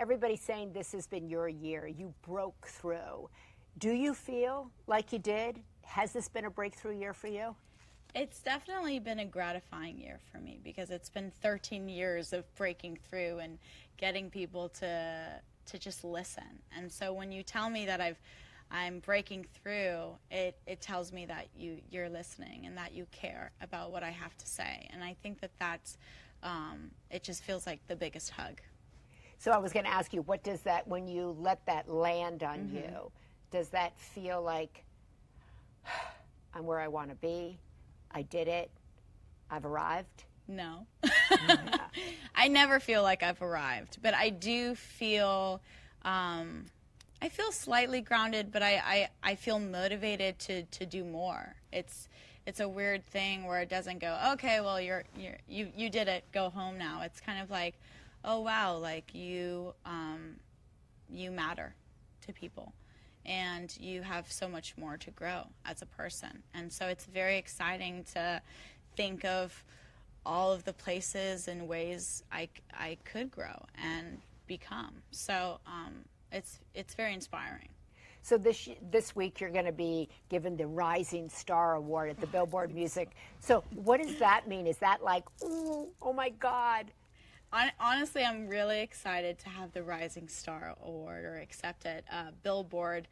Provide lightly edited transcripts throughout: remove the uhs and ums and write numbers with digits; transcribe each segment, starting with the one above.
everybody's saying this has been your year. You broke through. Do you feel like you did? Has this been a breakthrough year for you? It's definitely been a gratifying year for me because it's been 13 years of breaking through and getting people to just listen. And so when you tell me that I'm breaking through, it tells me that you're listening and that you care about what I have to say. And I think that's it just feels like the biggest hug. So I was going to ask you, what does that, when you let that land on you, does that feel like I'm where I want to be? I did it. I've arrived? No. I never feel like I've arrived, but I do feel, I feel slightly grounded, but I feel motivated to do more. It's a weird thing where it doesn't go, okay, well, you did it, go home now. It's kind of like, oh, wow, like you matter to people. And you have so much more to grow as a person. And so it's very exciting to think of all of the places and ways I could grow and become. So it's very inspiring. So this week you're going to be given the Rising Star Award at the Billboard Music. So what does that mean? Is that like, ooh, oh my God? Honestly, I'm really excited to have the Rising Star Award or accept it. Billboard,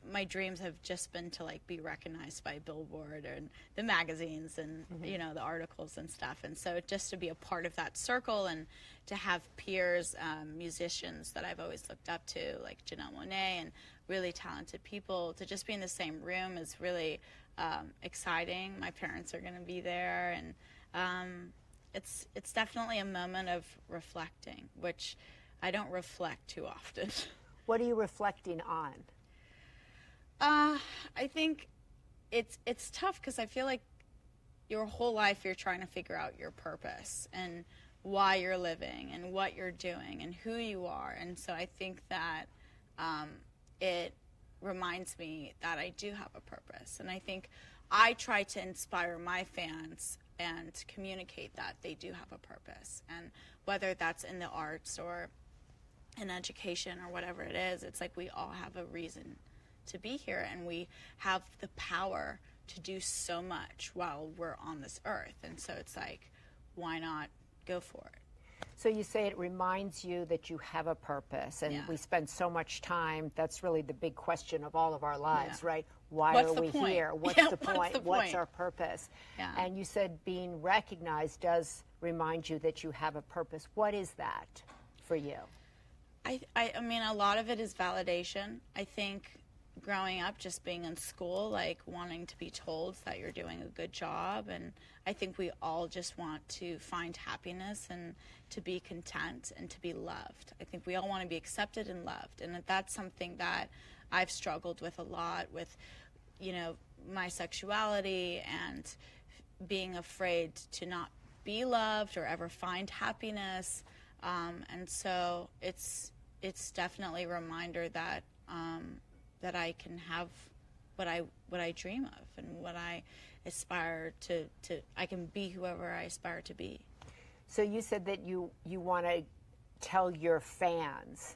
my dreams have just been to like be recognized by Billboard and the magazines and you know, the articles and stuff. And so just to be a part of that circle and to have peers, musicians that I've always looked up to, like Janelle Monáe and really talented people, to just be in the same room is really exciting. My parents are going to be there, and it's definitely a moment of reflecting, which I don't reflect too often. What are you reflecting on? I think it's tough because I feel like your whole life you're trying to figure out your purpose and why you're living and what you're doing and who you are. And so I think that it reminds me that I do have a purpose. And I think I try to inspire my fans and communicate that they do have a purpose. And whether that's in the arts or in education or whatever it is, it's like we all have a reason to be here, and we have the power to do so much while we're on this earth. And so it's like, why not go for it? So you say it reminds you that you have a purpose, and we spend so much time, that's really the big question of all of our lives, right? Why are we here? What's the point? What's our purpose? And you said being recognized does remind you that you have a purpose. What is that for you? I mean, a lot of it is validation. I think growing up, just being in school, like wanting to be told that you're doing a good job, and I think we all just want to find happiness and to be content and to be loved. I think we all want to be accepted and loved, and that's something that I've struggled with a lot with, you know, my sexuality and being afraid to not be loved or ever find happiness, and so it's definitely a reminder that that I can have what I dream of and what I aspire to I can be whoever I aspire to be. So you said that you want to tell your fans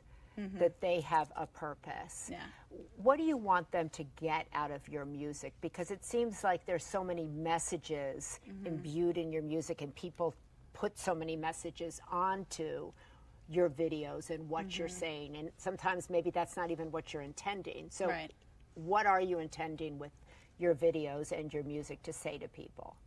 that they have a purpose. Yeah. What do you want them to get out of your music? Because it seems like there's so many messages imbued in your music, and people put so many messages onto your videos and what you're saying, and sometimes maybe that's not even what you're intending. So what are you intending with your videos and your music to say to people?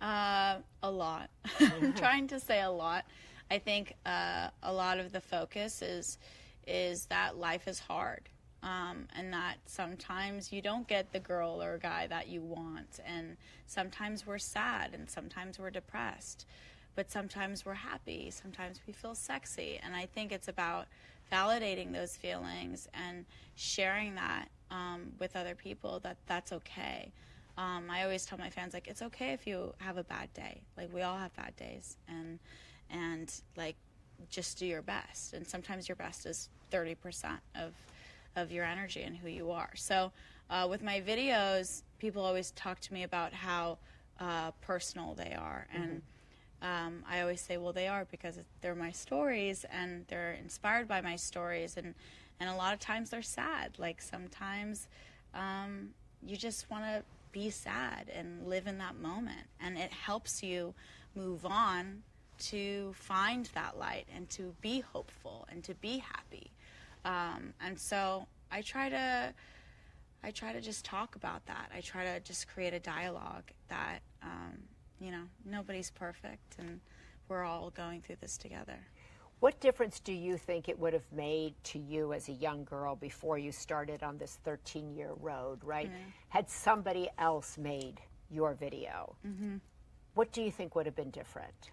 A lot. I'm trying to say a lot. I think a lot of the focus is that life is hard, and that sometimes you don't get the girl or guy that you want, and sometimes we're sad and sometimes we're depressed. But sometimes we're happy, sometimes we feel sexy. And I think it's about validating those feelings and sharing that with other people, that that's okay. I always tell my fans, like, it's okay if you have a bad day. Like, we all have bad days. And like, just do your best. And sometimes your best is 30% of your energy and who you are. So with my videos, people always talk to me about how personal they are. And I always say, well, they are, because they're my stories and they're inspired by my stories. And a lot of times they're sad. Like sometimes you just want to be sad and live in that moment. And it helps you move on to find that light and to be hopeful and to be happy. And so I try to just talk about that. I try to just create a dialogue that, you know, nobody's perfect and we're all going through this together. What difference do you think it would have made to you as a young girl before you started on this 13-year road, right? Mm-hmm. Had somebody else made your video, mm-hmm. what do you think would have been different?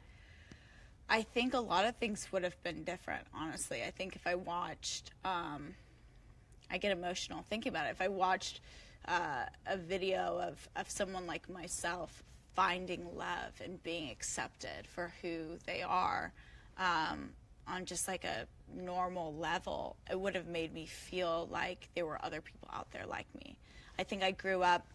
I think a lot of things would have been different, honestly. I think if I watched, I get emotional thinking about it. If I watched a video of someone like myself finding love and being accepted for who they are, on just like a normal level, it would have made me feel like there were other people out there like me. I think I grew up,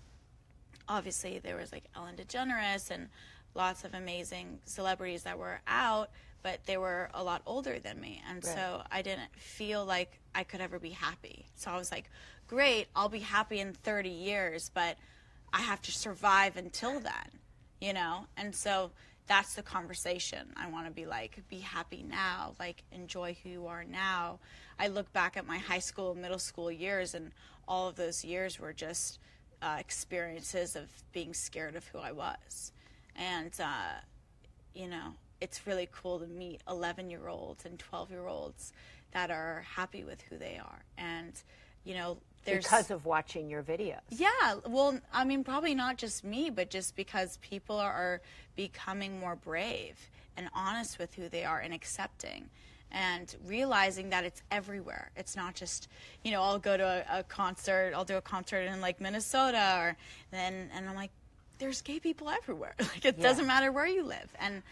obviously there was like Ellen DeGeneres and lots of amazing celebrities that were out, but they were a lot older than me. And right. So I didn't feel like I could ever be happy. So I was like, great, I'll be happy in 30 years, but I have to survive until then, you know? And so that's the conversation. I want to be like, be happy now, like enjoy who you are now. I look back at my high school, middle school years, and all of those years were just experiences of being scared of who I was. And, you know, it's really cool to meet 11-year-olds and 12-year-olds that are happy with who they are. And, you know, because of watching your videos. Yeah, well, I mean, probably not just me, but just because people are becoming more brave and honest with who they are and accepting and realizing that it's everywhere. It's not just, you know, I'll go to a concert, I'll do a concert in like Minnesota and I'm like, there's gay people everywhere. Like it doesn't matter where you live. And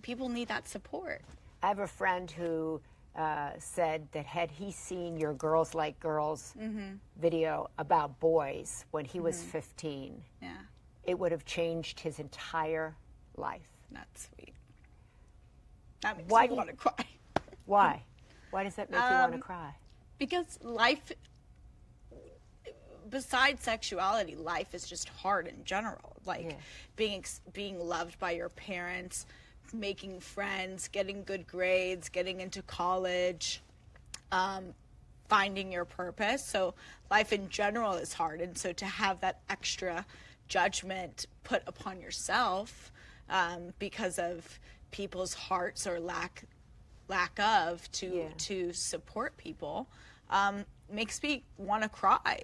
people need that support. I have a friend who said that had he seen your Girls Like Girls mm-hmm. video about boys when he was mm-hmm. 15, it would have changed his entire life. That's sweet. That makes me want to cry. Why? Why does that make you want to cry? Because life, besides sexuality, life is just hard in general. Like being loved by your parents, making friends, getting good grades, getting into college, finding your purpose. So life in general is hard. And so to have that extra judgment put upon yourself because of people's hearts or lack of to support people makes me want to cry.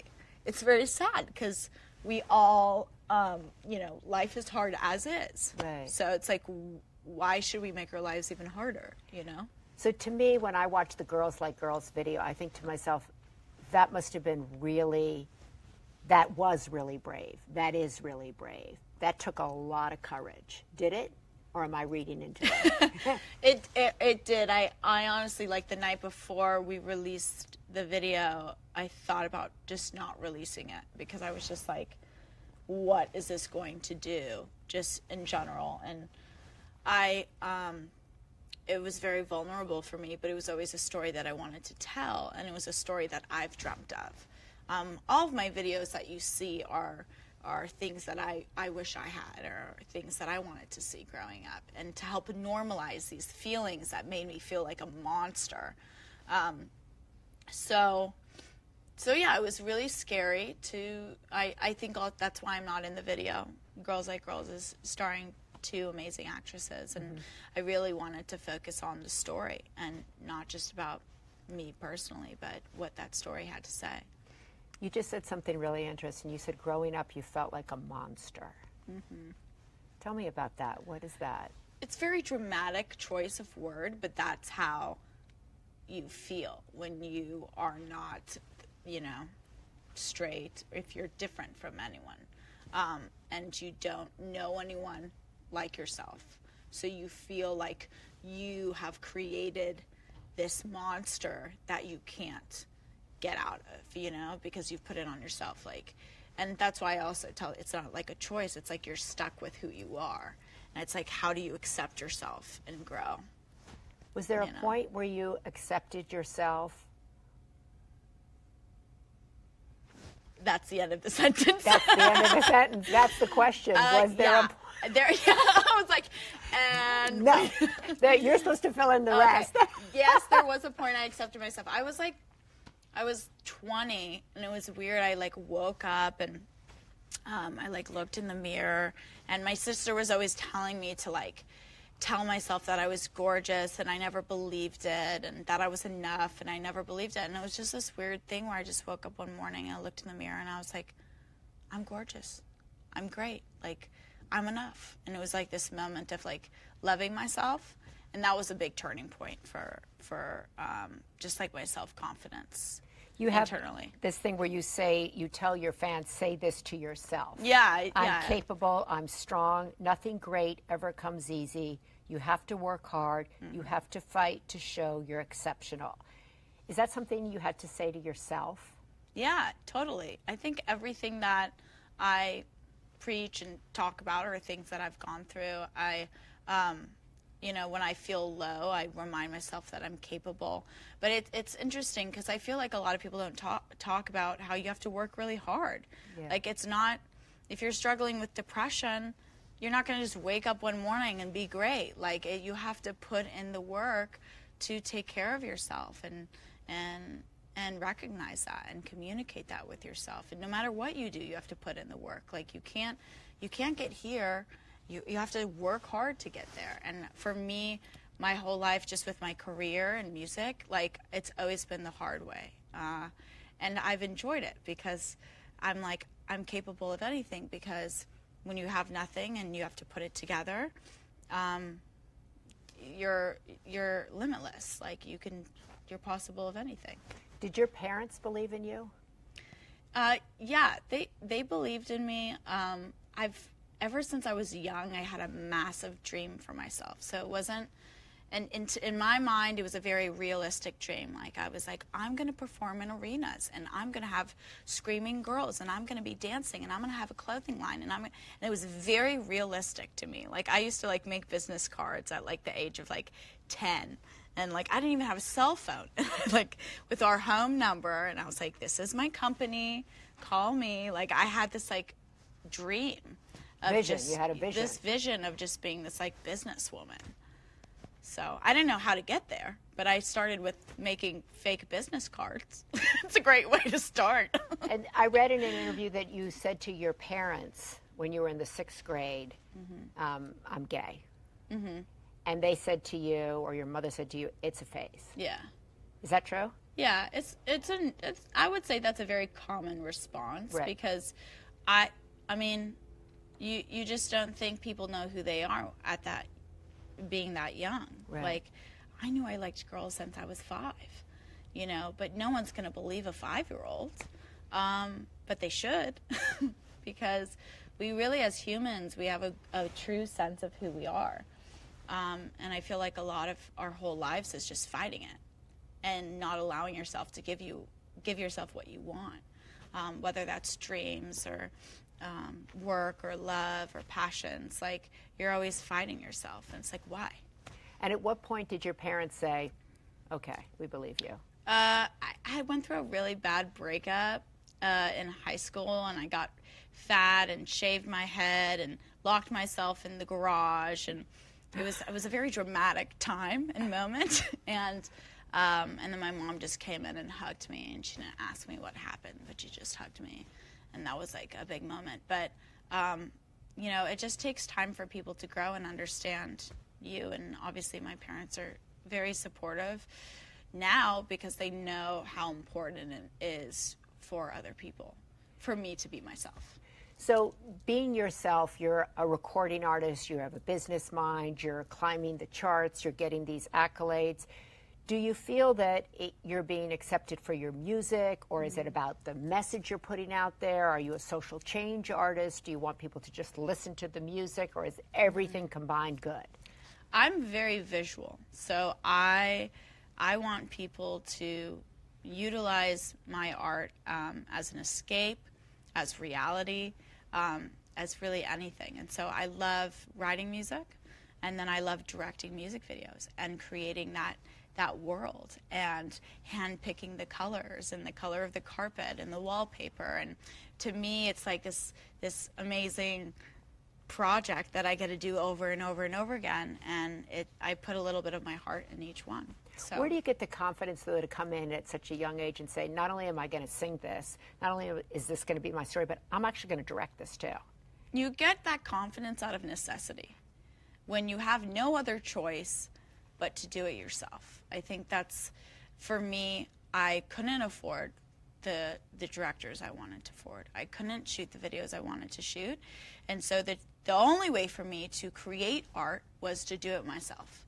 It's very sad because we all, you know, life is hard as is. Right. So it's like, why should we make our lives even harder, you know? So to me, when I watch the Girls Like Girls video, I think to myself, that must have been that was really brave. That is really brave. That took a lot of courage. Did it? Or am I reading into it? It did. I honestly, like the night before we released the video, I thought about just not releasing it because I was just like, what is this going to do just in general? And it was very vulnerable for me, but it was always a story that I wanted to tell, and it was a story that I've dreamt of. All of my videos that you see are things that I wish I had, or things that I wanted to see growing up, and to help normalize these feelings that made me feel like a monster. So yeah, it was really scary I think that's why I'm not in the video. Girls Like Girls is starring 2 amazing actresses, and mm-hmm. I really wanted to focus on the story and not just about me personally, but what that story had to say. You just said something really interesting. You said growing up you felt like a monster. Mm-hmm. Tell me about that. What is that? It's a very dramatic choice of word, but that's how you feel when you are not, you know, straight, if you're different from anyone, and you don't know anyone like yourself. So you feel like you have created this monster that you can't get out of, you know, because you've put it on yourself. Like, and that's why I also tell it's not like a choice. It's like you're stuck with who you are. And it's like, how do you accept yourself and grow? Was there a point where you accepted yourself? That's the end of the sentence. That's the end of the sentence. That's the question. Was there a point? I was like, and no, you're supposed to fill in the rest. Yes, there was a point I accepted myself. I was 20, and it was weird. I like woke up and I like looked in the mirror, and my sister was always telling me to like tell myself that I was gorgeous, and I never believed it, and that I was enough, and I never believed it. And it was just this weird thing where I just woke up one morning and I looked in the mirror and I was like, I'm gorgeous. I'm great. Like, I'm enough. And it was like this moment of like loving myself. And that was a big turning point for just like my self-confidence. You have internally this thing where you tell your fans, say this to yourself. Yeah. I'm capable, I'm strong, nothing great ever comes easy. You have to work hard, you have to fight to show you're exceptional. Is that something you had to say to yourself? Yeah, totally. I think everything that I preach and talk about are things that I've gone through. When I feel low, I remind myself that I'm capable. But it's interesting because I feel like a lot of people don't talk about how you have to work really hard. Yeah. Like, it's not, if you're struggling with depression, you're not going to just wake up one morning and be great. Like, you have to put in the work to take care of yourself and recognize that and communicate that with yourself. And no matter what you do, you have to put in the work. Like, you can't get here. You have to work hard to get there. And for me, my whole life, just with my career and music, like, it's always been the hard way. And I've enjoyed it because I'm capable of anything, because when you have nothing and you have to put it together, you're limitless. Like, you're possible of anything. Did your parents believe in you? Yeah, they believed in me. Ever since I was young, I had a massive dream for myself. So it wasn't, and in my mind, it was a very realistic dream. Like, I was like, I'm going to perform in arenas, and I'm going to have screaming girls, and I'm going to be dancing, and I'm going to have a clothing line, and it was very realistic to me. Like, I used to like make business cards at like the age of like 10. And like, I didn't even have a cell phone, like with our home number. And I was like, this is my company, call me. Like, I had this like dream. You had a vision. This vision of just being this like businesswoman. So I didn't know how to get there, but I started with making fake business cards. It's a great way to start. And I read in an interview that you said to your parents when you were in the 6th grade, I'm gay. Mm-hmm. And they said to you, or your mother said to you, it's a phase. Yeah. Is that true? Yeah, I would say that's a very common response, right? Because I mean, you just don't think people know who they are at that, being that young. Right. Like, I knew I liked girls since I was 5, but no one's going to believe a 5-year-old. But they should, because we really, as humans, we have a true sense of who we are. And I feel like a lot of our whole lives is just fighting it and not allowing yourself to give yourself what you want, whether that's dreams or work or love or passions. Like, you're always fighting yourself, and it's like, why? And at what point did your parents say, okay, we believe you? I went through a really bad breakup in high school, and I got fat and shaved my head and locked myself in the garage, and it was a very dramatic time and moment. And then my mom just came in and hugged me, and she didn't ask me what happened, but she just hugged me. And that was like a big moment. But, it just takes time for people to grow and understand you. And obviously my parents are very supportive now because they know how important it is for other people, for me to be myself. So being yourself, you're a recording artist, you have a business mind, you're climbing the charts, you're getting these accolades. Do you feel that you're being accepted for your music, or is it about the message you're putting out there? Are you a social change artist? Do you want people to just listen to the music, or is everything combined good? I'm very visual, so I want people to utilize my art as an escape, as reality, as really anything. And so I love writing music, and then I love directing music videos and creating that world and hand-picking the colors and the color of the carpet and the wallpaper. And to me, it's like this amazing project that I get to do over and over and over again, and I put a little bit of my heart in each one. So where do you get the confidence, though, to come in at such a young age and say, not only am I going to sing this, not only is this going to be my story, but I'm actually going to direct this too? You get that confidence out of necessity when you have no other choice but to do it yourself. I think that's, for me, I couldn't afford the directors I wanted to afford. I couldn't shoot the videos I wanted to shoot. And so the only way for me to create art was to do it myself,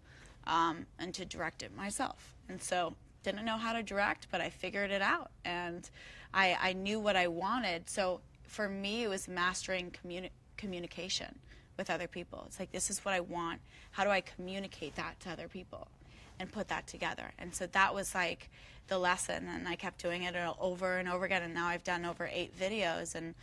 and to direct it myself. And so didn't know how to direct, but I figured it out. And I knew what I wanted. So for me, it was mastering communication with other people. It's like, this is what I want. How do I communicate that to other people and put that together? And so that was like the lesson, and I kept doing it over and over again, and now I've done over 8 videos, and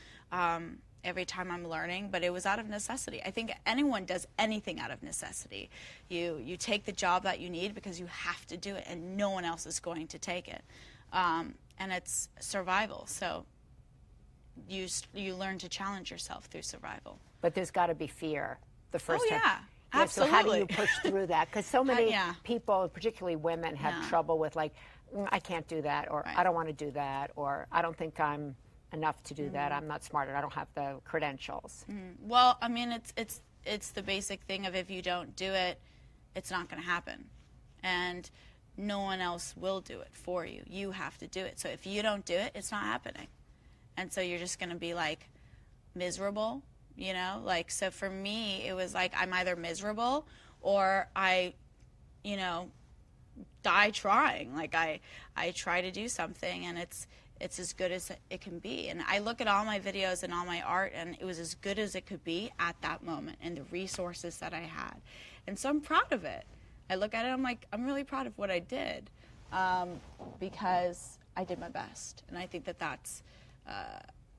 every time I'm learning, but it was out of necessity. I think anyone does anything out of necessity. You take the job that you need because you have to do it, and no one else is going to take it. And it's survival, so you learn to challenge yourself through survival. But there's got to be fear the first time. Yeah, absolutely. So how do you push through that? Because so many Yeah. people, particularly women, have trouble with like, I can't do that, or I don't want to do that, or I don't think I'm enough to do that. I'm not smart, or I don't have the credentials. Well, I mean, it's the basic thing of, if you don't do it, it's not going to happen. And no one else will do it for you. You have to do it. So if you don't do it, it's not happening. And so you're just going to be like miserable, you know? Like, so for me, it was like, I'm either miserable or I, you know, die trying. Like I try to do something, and it's as good as it can be. And I look at all my videos and all my art, and it was as good as it could be at that moment, and the resources that I had. And so I'm proud of it. I look at it, I'm like, I'm really proud of what I did, because I did my best. And I think that that's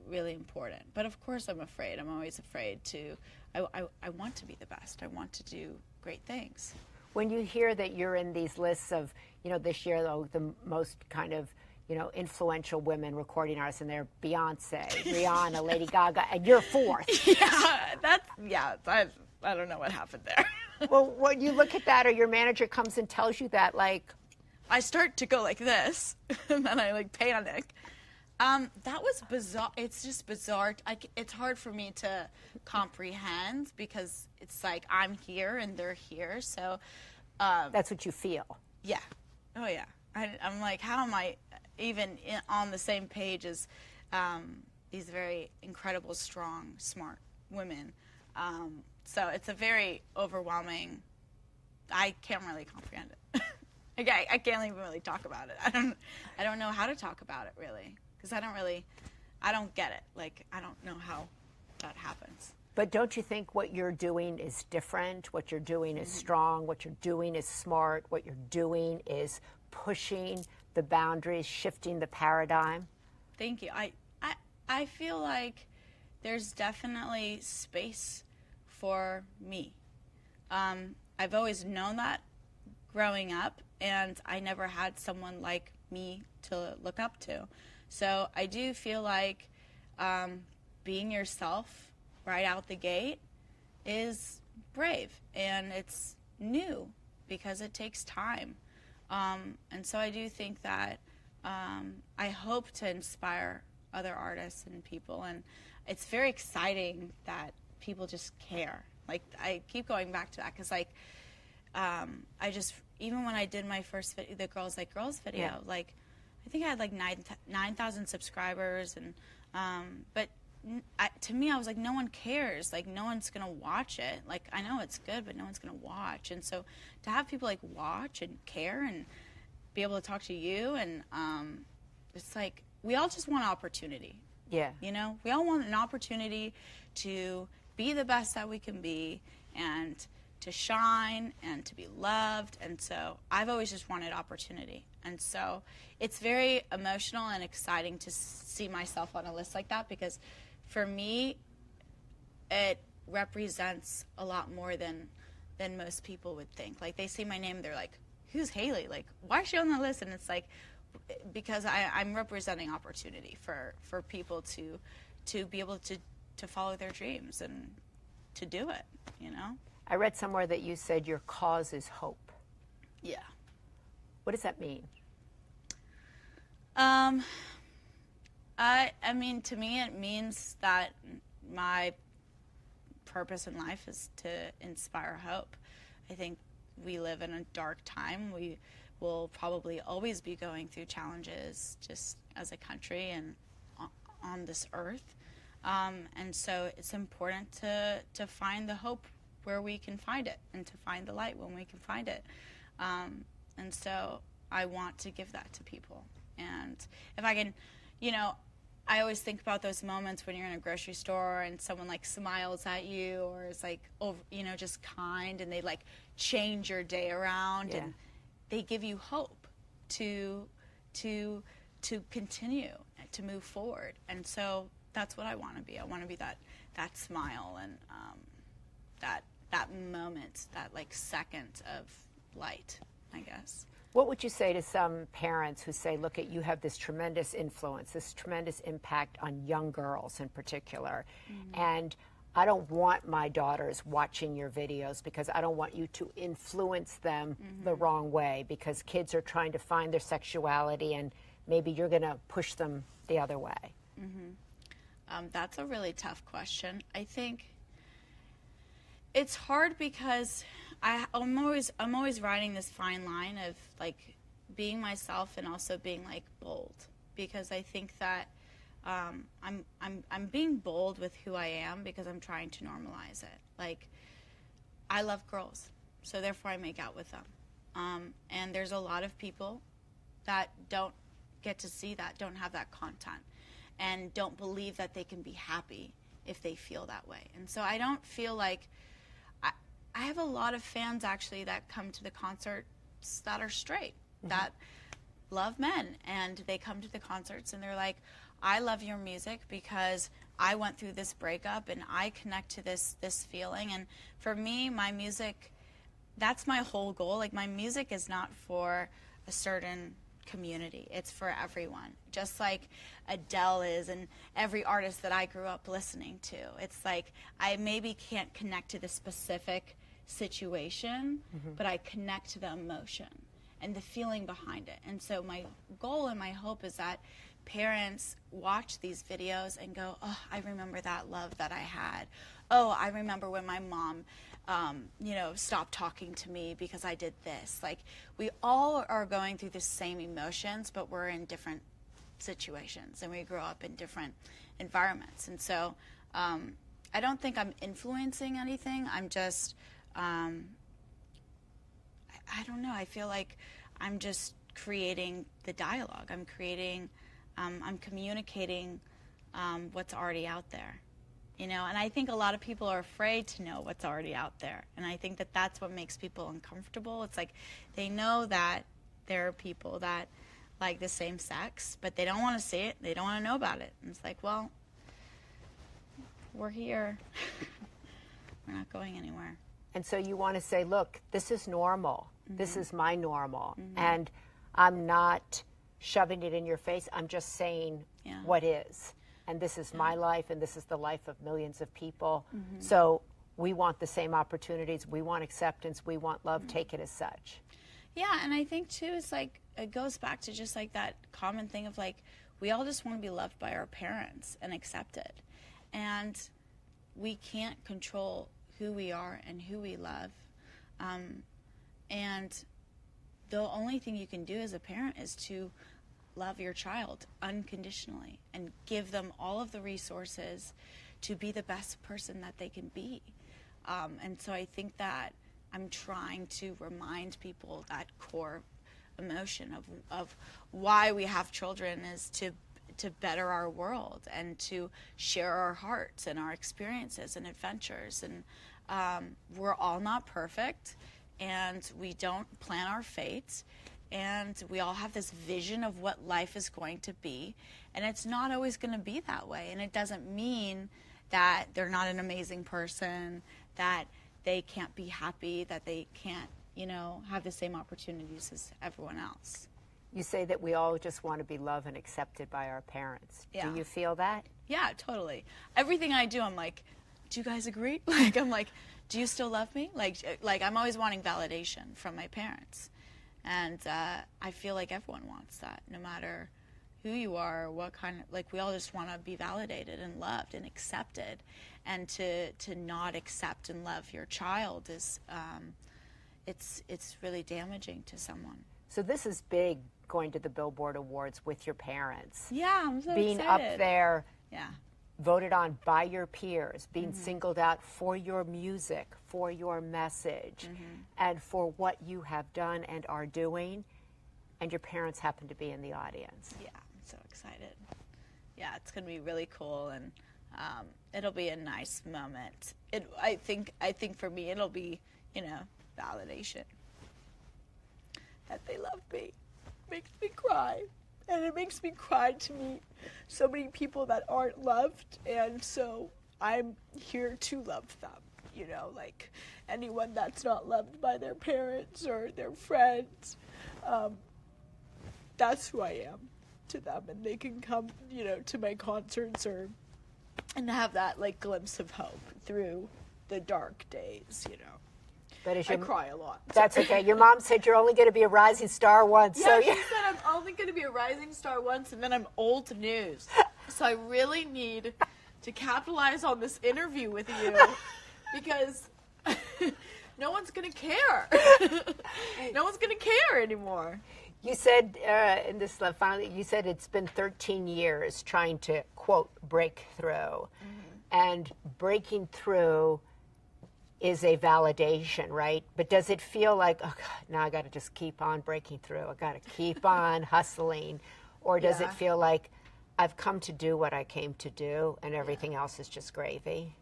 really important. But of course I'm afraid. I'm always afraid to, I want to be the best. I want to do great things. When you hear that you're in these lists of, you know, this year, though, the most kind of, you know, influential women recording artists, and they're Beyonce, Rihanna, Lady Gaga, and you're 4th. I don't know what happened there. Well, when you look at that, or your manager comes and tells you that, like, I start to go like this, and then I like panic. That was bizarre. It's just bizarre. It's hard for me to comprehend, because it's like I'm here and they're here. So that's what you feel. Yeah. Oh yeah. I'm like, how am I even on the same page as these very incredible, strong, smart women? So it's a very overwhelming. I can't really comprehend it. I can't even really talk about it. I don't know how to talk about it, really, because I don't get it. Like, I don't know how that happens. But don't you think what you're doing is different? What you're doing is strong. What you're doing is smart. What you're doing is pushing the boundaries, shifting the paradigm. Thank you. I feel like there's definitely space for me. I've always known that growing up, and I never had someone like me to look up to. So I do feel like being yourself right out the gate is brave, and it's new because it takes time. And so I do think that I hope to inspire other artists and people, and it's very exciting that people just care. Like, I keep going back to that, because like I just, even when I did my first video, the Girls Like Girls video, like I think I had like 9,000 subscribers, and but to me, I was like, no one cares. Like, no one's gonna watch it. Like, I know it's good, but no one's gonna watch. And so to have people like watch and care and be able to talk to you, and it's like, we all just want opportunity. Yeah. You know, we all want an opportunity to be the best that we can be, and to shine, and to be loved. And so I've always just wanted opportunity. And so it's very emotional and exciting to see myself on a list like that, because for me, it represents a lot more than most people would think. Like, they see my name, they're like, who's Hayley? Like, why is she on the list? And it's like, because I'm representing opportunity for people to be able to follow their dreams and to do it, you know? I read somewhere that you said your cause is hope. Yeah. What does that mean? I mean, to me, it means that my purpose in life is to inspire hope. I think we live in a dark time. We will probably always be going through challenges just as a country and on this earth. And so it's important to find the hope where we can find it, and to find the light when we can find it. And so I want to give that to people. And if I can, you know, I always think about those moments when you're in a grocery store and someone like smiles at you or is like, you know, just kind, and they like change your day around, and they give you hope to continue to move forward. And so that's what I want to be. I want to be that smile and that moment, that like second of light, I guess. What would you say to some parents who say, look, you have this tremendous influence, this tremendous impact on young girls in particular, and I don't want my daughters watching your videos because I don't want you to influence them the wrong way, because kids are trying to find their sexuality and maybe you're going to push them the other way? That's a really tough question. I think it's hard because I'm always riding this fine line of like being myself and also being like bold, because I think that I'm being bold with who I am because I'm trying to normalize it. Like, I love girls, so therefore I make out with them. And there's a lot of people that don't get to see that, don't have that content, and don't believe that they can be happy if they feel that way. And so I don't feel like I have a lot of fans actually that come to the concerts that are straight, that love men, and they come to the concerts and they're like, I love your music because I went through this breakup and I connect to this feeling. And for me, my music, that's my whole goal. Like, my music is not for a certain community. It's for everyone. Just like Adele is, and every artist that I grew up listening to. It's like, I maybe can't connect to the specific situation, but I connect to the emotion and the feeling behind it. And so my goal and my hope is that parents watch these videos and go, oh, I remember that love that I had. Oh, I remember when my mom stopped talking to me because I did this. Like, we all are going through the same emotions, but we're in different situations and we grow up in different environments. And so I don't think I'm influencing anything. I'm just, I don't know. I feel like I'm just creating the dialogue. I'm communicating what's already out there. You know, and I think a lot of people are afraid to know what's already out there. And I think that that's what makes people uncomfortable. It's like they know that there are people that like the same sex, but they don't want to see it. They don't want to know about it. And it's like, well, we're here. We're not going anywhere. And so you want to say, look, this is normal. This is my normal. And I'm not shoving it in your face. I'm just saying what is. And this is my life, and this is the life of millions of people. So we want the same opportunities. We want acceptance. We want love. Take it as such. Yeah, and I think, too, it's like, it goes back to just like that common thing of like, we all just want to be loved by our parents and accepted. And we can't control who we are and who we love. And the only thing you can do as a parent is to love your child unconditionally and give them all of the resources to be the best person that they can be. And so I think that I'm trying to remind people that core emotion of why we have children is to better our world and to share our hearts and our experiences and adventures. And we're all not perfect, and we don't plan our fate. And we all have this vision of what life is going to be. And it's not always going to be that way. And it doesn't mean that they're not an amazing person, that they can't be happy, that they can't, have the same opportunities as everyone else. You say that we all just want to be loved and accepted by our parents. Yeah. Do you feel that? Yeah, totally. Everything I do, I'm like, do you guys agree? Like, I'm like, do you still love me? Like I'm always wanting validation from my parents. And I feel like everyone wants that, no matter who you are or what kind of, like, we all just want to be validated and loved and accepted. And to not accept and love your child is, it's really damaging to someone. So this is big, going to the Billboard Awards with your parents. Yeah, I'm so being excited. Up there, yeah, voted on by your peers, being singled out for your music, for your message, and for what you have done and are doing, and your parents happen to be in the audience. Yeah, I'm so excited. Yeah, it's going to be really cool, and it'll be a nice moment. I think for me, it'll be, validation that they love me. Makes me cry, and it makes me cry to meet so many people that aren't loved, and so I'm here to love them. Like anyone that's not loved by their parents or their friends, that's who I am to them, and they can come, to my concerts and have that glimpse of hope through the dark days. But as I cry a lot. That's okay. Your mom said you're only going to be a rising star once. Yeah, so she said I'm only going to be a rising star once, and then I'm old news. So I really need to capitalize on this interview with you, because no one's going to care. No one's going to care anymore. You said in this finally, you said it's been 13 years trying to, quote, break through. And breaking through is a validation, right? But does it feel like, oh God, now I got to just keep on breaking through. I got to keep on hustling. Or does it feel like I've come to do what I came to do and everything else is just gravy?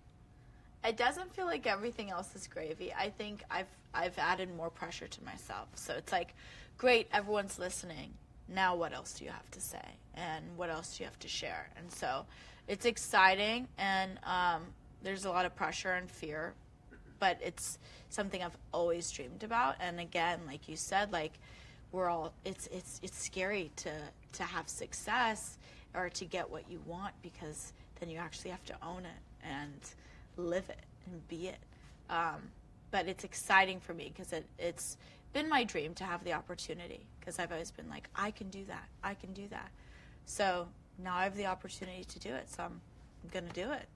It doesn't feel like everything else is gravy. I think I've added more pressure to myself. So it's like, great, everyone's listening. Now what else do you have to say? And what else do you have to share? And so it's exciting, and there's a lot of pressure and fear, but it's something I've always dreamed about. And again, like you said, we're all, it's scary to have success or to get what you want, because then you actually have to own it and live it and be it. But it's exciting for me, because it's been my dream to have the opportunity, because I've always been like, I can do that. I can do that. So now I have the opportunity to do it. So I'm going to do it,